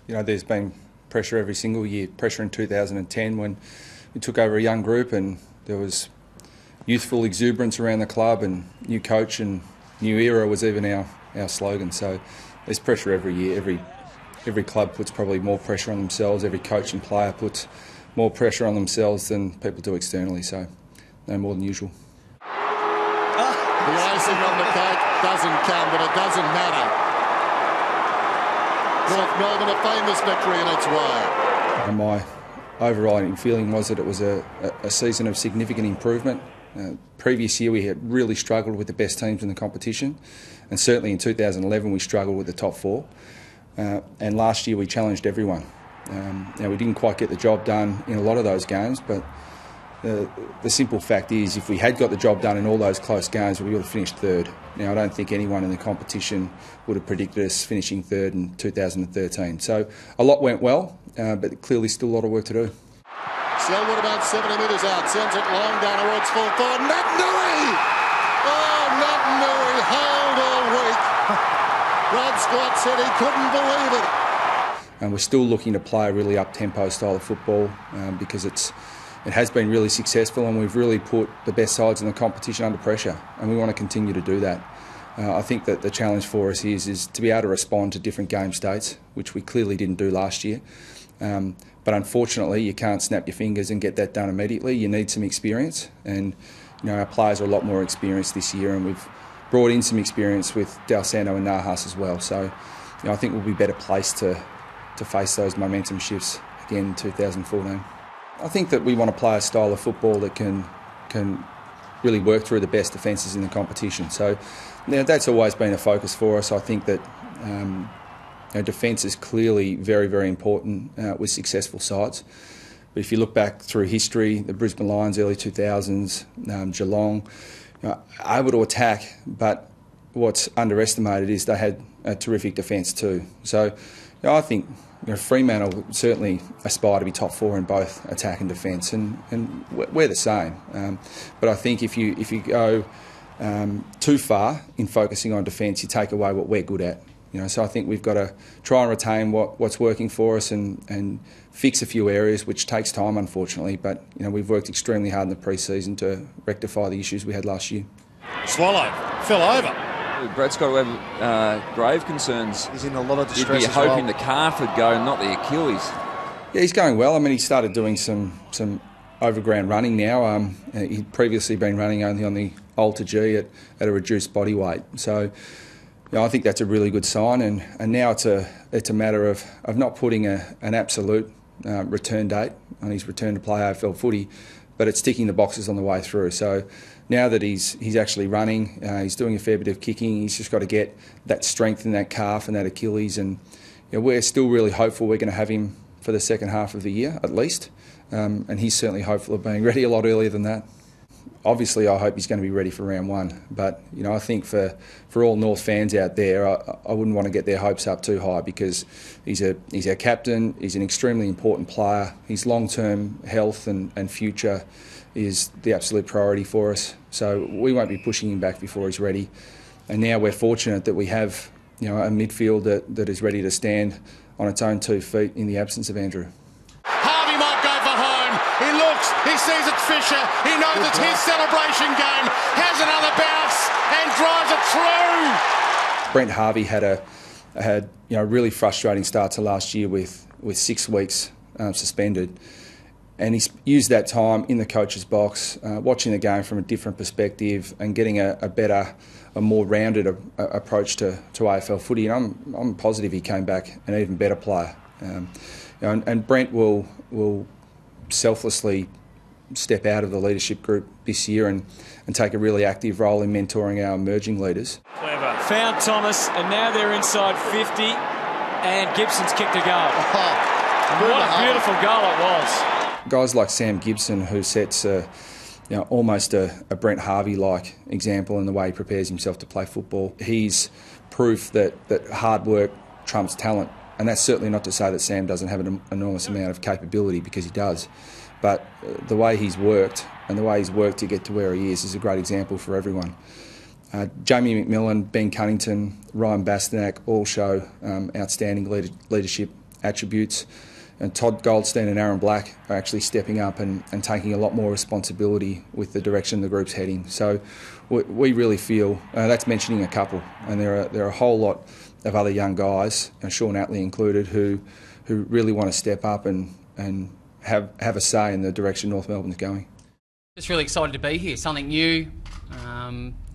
You know, there's been pressure every single year. Pressure in 2010 when we took over a young group and there was youthful exuberance around the club, and new coach and new era was even our slogan. So there's pressure every year. Every club puts probably more pressure on themselves. Every coach and player puts more pressure on themselves than people do externally. So no more than usual. The icing on the cake doesn't come, but it doesn't matter. North Melbourne, a famous victory in its way. And my overriding feeling was that it was a season of significant improvement. Previous year we had really struggled with the best teams in the competition, and certainly in 2011 we struggled with the top four. And last year we challenged everyone. Now we didn't quite get the job done in a lot of those games, but the simple fact is, if we had got the job done in all those close games, we would have finished third. Now, I don't think anyone in the competition would have predicted us finishing third in 2013. So a lot went well, but clearly still a lot of work to do. Selwood about 70 metres out, sends it long down towards full forward. Nui! Oh, Nui held all week. Brad Scott said he couldn't believe it. And we're still looking to play a really up-tempo style of football because it has been really successful, and we've really put the best sides in the competition under pressure, and we want to continue to do that. I think that the challenge for us is to be able to respond to different game states, which we clearly didn't do last year. But unfortunately, you can't snap your fingers and get that done immediately. You need some experience, and our players are a lot more experienced this year, and we've brought in some experience with Del Santo and Nahas as well. So I think we'll be better placed to face those momentum shifts again in 2014. I think that we want to play a style of football that can really work through the best defences in the competition. So that's always been a focus for us. I think that defence is clearly very, very important with successful sides. But if you look back through history, the Brisbane Lions, early 2000s, Geelong, able to attack, but what's underestimated is they had a terrific defence too. So I think Fremantle will certainly aspire to be top four in both attack and defence, and we're the same. But I think if you go too far in focusing on defence, you take away what we're good at. So I think we've got to try and retain what's working for us and fix a few areas, which takes time, unfortunately. But we've worked extremely hard in the pre-season to rectify the issues we had last year. Swallow fell over. Brad's got to have grave concerns. He's in a lot of distress. You'd be hoping the calf would go, not the Achilles. Yeah, he's going well. I mean, he started doing some overground running now. He'd previously been running only on the Alter G at a reduced body weight. So I think that's a really good sign. And now it's a matter of not putting an absolute return date on his return to play AFL footy, but it's ticking the boxes on the way through. So now that he's actually running, he's doing a fair bit of kicking, he's just got to get that strength in that calf and that Achilles, and we're still really hopeful we're going to have him for the second half of the year at least, and he's certainly hopeful of being ready a lot earlier than that. Obviously I hope he's going to be ready for round one, but I think for all North fans out there, I wouldn't want to get their hopes up too high, because he's our captain, he's an extremely important player, his long-term health and future is the absolute priority for us. So we won't be pushing him back before he's ready. And now we're fortunate that we have a midfield that is ready to stand on its own 2 feet in the absence of Andrew. Harvey might go for home. He looks, he sees it's Fisher. He knows it's his celebration game. Has another bounce and drives it through. Brent Harvey had a really frustrating start to last year with 6 weeks suspended. And he's used that time in the coach's box, watching the game from a different perspective and getting a better, a more rounded approach to AFL footy. And I'm positive he came back an even better player. And Brent will selflessly step out of the leadership group this year and take a really active role in mentoring our emerging leaders. Clever. Found Thomas, and now they're inside 50, and Gibson's kicked a goal. What a beautiful goal it was. Guys like Sam Gibson, who sets almost a Brent Harvey-like example in the way he prepares himself to play football. He's proof that hard work trumps talent. And that's certainly not to say that Sam doesn't have an enormous amount of capability, because he does. But the way he's worked and the way he's worked to get to where he is a great example for everyone. Jamie McMillan, Ben Cunnington, Ryan Bastanak all show outstanding leadership attributes. And Todd Goldstein and Aaron Black are actually stepping up and taking a lot more responsibility with the direction the group's heading. So we really feel, that's mentioning a couple, and there are a whole lot of other young guys, Sean Atley included, who really want to step up and have a say in the direction North Melbourne's going. Just really excited to be here, something new,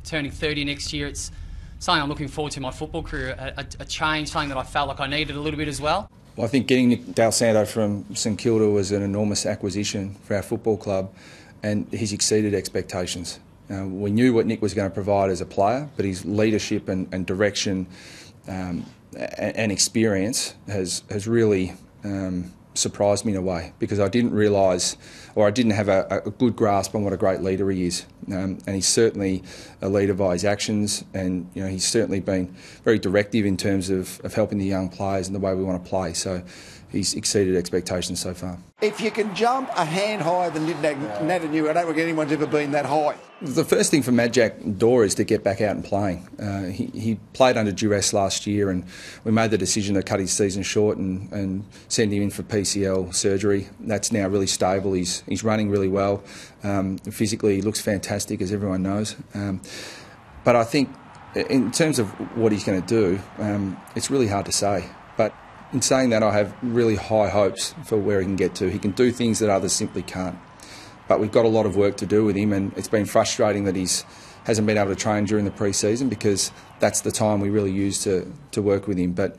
turning 30 next year. It's something I'm looking forward to in my football career, a change, something that I felt like I needed a little bit as well. Well, I think getting Nick Dale Santo from St Kilda was an enormous acquisition for our football club, and he's exceeded expectations. We knew what Nick was going to provide as a player, but his leadership and direction and experience has really surprised me in a way, because I didn't realise, or I didn't have a good grasp on what a great leader he is. And he's certainly a leader by his actions, and he's certainly been very directive in terms of helping the young players and the way we want to play. So he's exceeded expectations so far. If you can jump a hand higher than Natanui, I don't think anyone's ever been that high. The first thing for Majak Dor is to get back out and playing. He played under duress last year, and we made the decision to cut his season short and send him in for PCL surgery. That's now really stable. He's running really well. Physically, he looks fantastic, as everyone knows. But I think in terms of what he's going to do, it's really hard to say. But in saying that, I have really high hopes for where he can get to. He can do things that others simply can't. But we've got a lot of work to do with him, and it's been frustrating that he hasn't been able to train during the pre-season, because that's the time we really use to work with him. But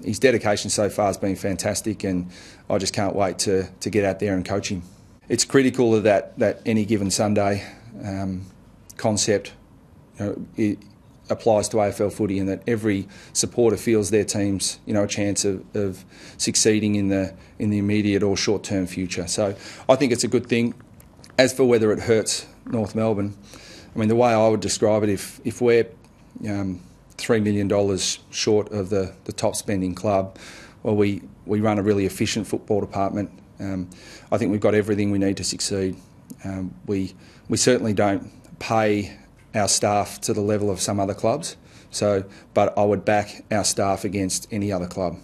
his dedication so far has been fantastic, and I just can't wait to get out there and coach him. It's critical that any given Sunday concept it applies to AFL footy, and that every supporter feels their team's a chance of succeeding in the immediate or short-term future. So I think it's a good thing. As for whether it hurts North Melbourne, I mean, the way I would describe it, if we're $3 million short of the top spending club, well, we run a really efficient football department. I think we've got everything we need to succeed. We certainly don't pay our staff to the level of some other clubs, but I would back our staff against any other club.